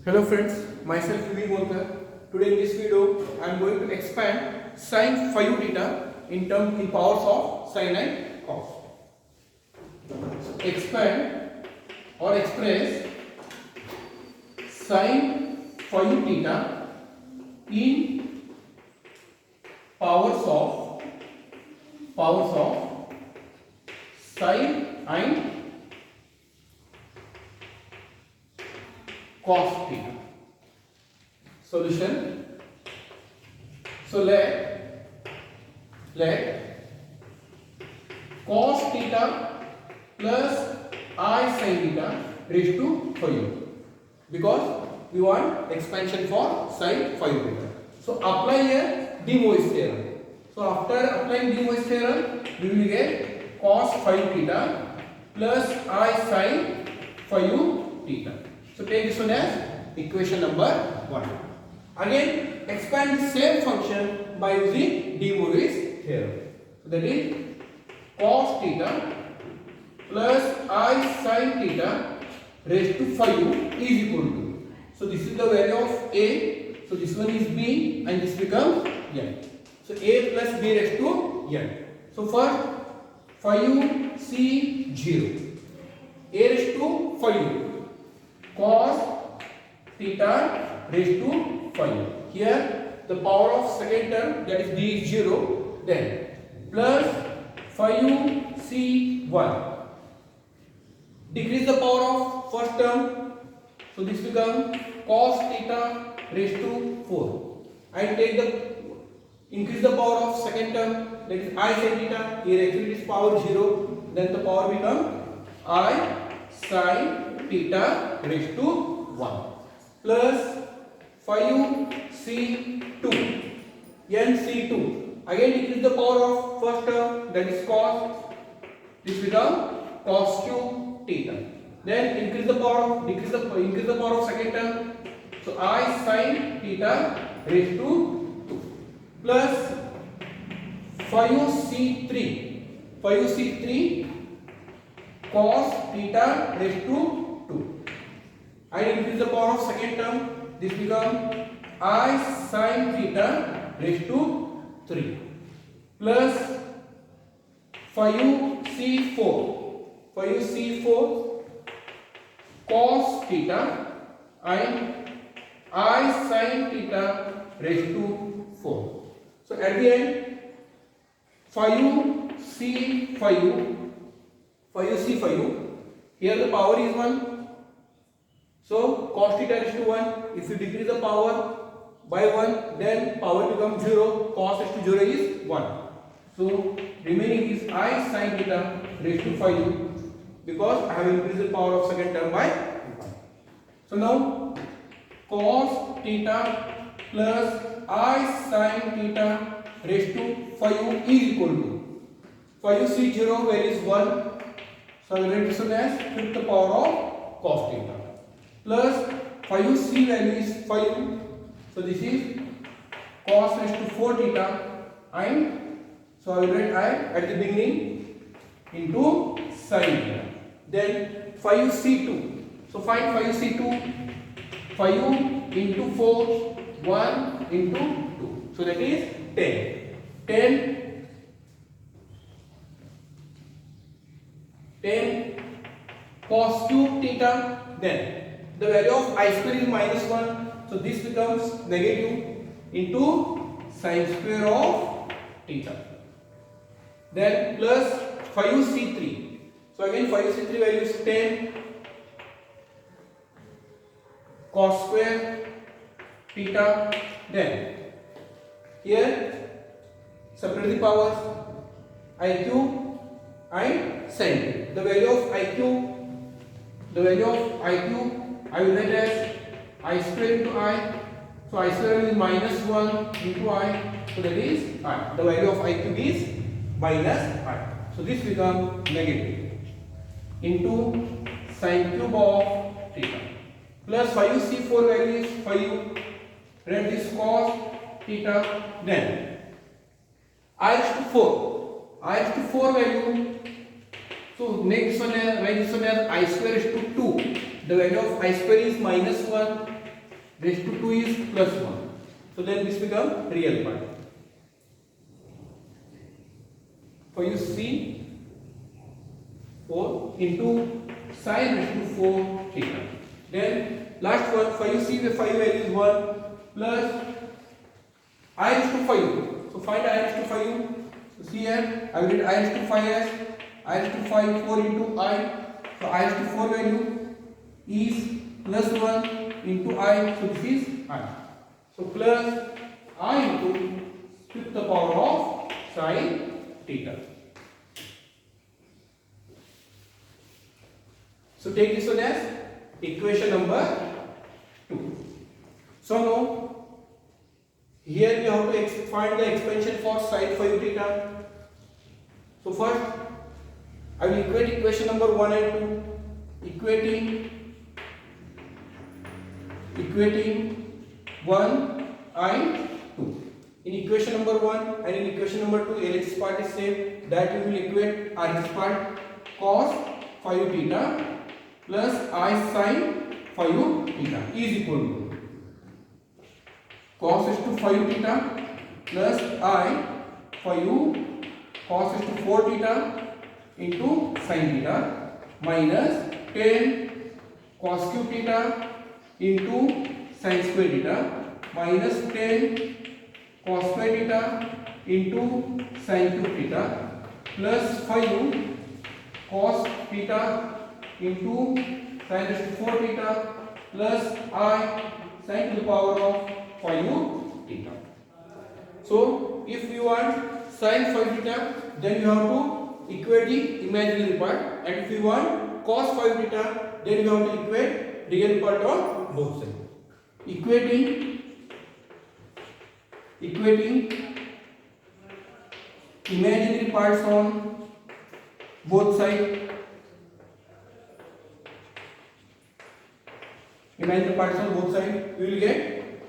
Hello friends, myself Vivek Molkar. Today in this video I am going to expand sin phi theta in powers of sin and cos. Expand or express sin phi theta in powers of sin and cos theta. Solution. So let cos theta plus I sin theta raised to phi u, because we want expansion for sin phi theta. So apply here de Moivre's theorem. So after applying de Moivre's theorem, we will get cos phi theta plus I sin phi u theta. So take this one as equation number 1. Again expand the same function by using de Moivre's theorem. So that is cos theta plus I sin theta raised to phi u is equal to. So this is the value of A. So this one is B and this becomes N. So A plus B raised to N. So first phi u C 0. A raised to phi u cos theta raised to phi u. Here the power of second term, that is B, is 0. Then plus phi u C 1. Decrease the power of first term. So this becomes cos theta raised to 4. And take the increase the power of second term, that is I sin theta. Here actually it is power 0. Then the power becomes I sin theta raised to 1 plus phi u C2 n C2. Again decrease the power of first term, that is cos. This becomes cos cube theta. Then increase the power of increase the power of second term. So I sin theta raised to 2 plus phi u C3 cos theta raised to 2. I increase the power of second term. This becomes I sin theta raised to 3 plus phi u C4 cos theta and I sin theta raised to 4. So at the end phi u C phi u, here the power is 1. So cos theta raised to 1. If you decrease the power by 1, then power becomes 0. Cos raised to 0 is 1. So remaining is I sin theta raised to phi u, because I have increased the power of second term by 1. So now cos theta plus I sin theta raised to phi u is equal to phi u C0 value is 1. So I will write this one as fifth power of cos theta plus phi u C value is phi u. So this is cos raised to 4 theta, and so I will write I at the beginning into sin theta. Then phi u C2. So find phi u C2. Phi u into 4, 1 into 2. So that is 10. 10 cos cube theta. Then the value of I square is minus 1. So this becomes negative into sin square of theta. Then plus phi u C3. So again phi u C3 value is 10 cos square theta. Then here separate the powers, I cube and sin. The value of I cube I will write as I square into I. So I square is minus 1 into I. So that is I. The value of I cube is minus I. So this becomes negative into sin cube of theta plus phi u C4 value is phi u. Write this cos theta. Then I raised to 4 value. So next one, write this one as I square is to 2. The value of I square is minus 1. raised to 2 is plus 1. So then this becomes real part. For you see 4 into sine raised to 4 theta. Then last one, for you see the phi value is 1 plus I raised to 5. So find I raised to 5. So see here, I will get I raised to 5 as I raised to 5 4 into I. So I raised to 4 value is plus 1 into I. So this is I. So plus I into fifth the power of sine theta. So take this one as equation number 2. So now here we have to find the expansion for sine 5 theta. So first I will equate equation number 1 and 2. Equating 1 and 2. In equation number 1 and in equation number 2, LHS part is same. That we will equate RHS part cos 5 theta plus I sin 5 theta is equal to cos is to 5 theta plus I 5 cos is to 4 theta into sin theta minus 10 cos cube theta into sin square theta minus 10 cos square theta into sin cube theta plus 5 cos theta into sin raised to 4 theta plus I sin to the power of 5 theta. So if you want sin 5 theta, then you have to equate the imaginary part, and if you want cos 5 theta, then you have to equate real part on both sides. Equating imaginary parts on both sides. Imaginary parts on both sides, we will get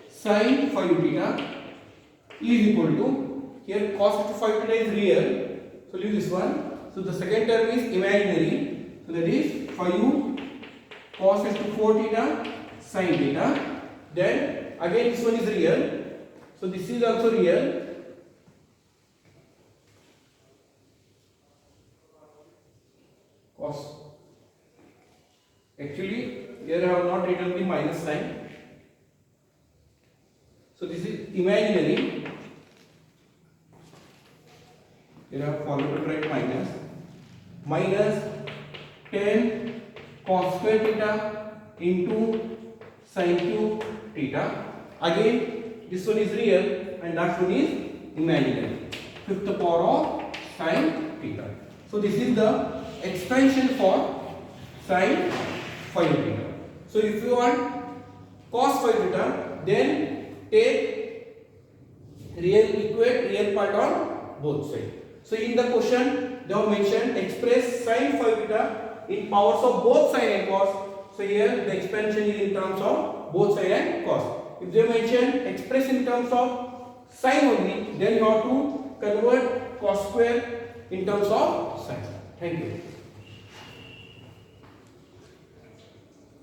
sin 5 theta is equal to, here cos 5 theta is real, so leave this one. So the second term is imaginary, so that is 5 cos 4 theta sin theta. Then again this one is real, so this is also real. Cos, actually here I have not written the minus sign, so this is imaginary. Here I have followed to write minus 10 cos square theta into sin cube theta. Again this one is real and that one is imaginary. Fifth the power of sin theta. So this is the expansion for sin 5 theta. So if you want cos 5 theta, then take equate real part on both sides. So in the question they have mentioned express sin 5 theta in powers of both sin and cos. So here the expansion is in terms of both sin and cos. If they mention express in terms of sin only, then you have to convert cos square in terms of sin. Thank you.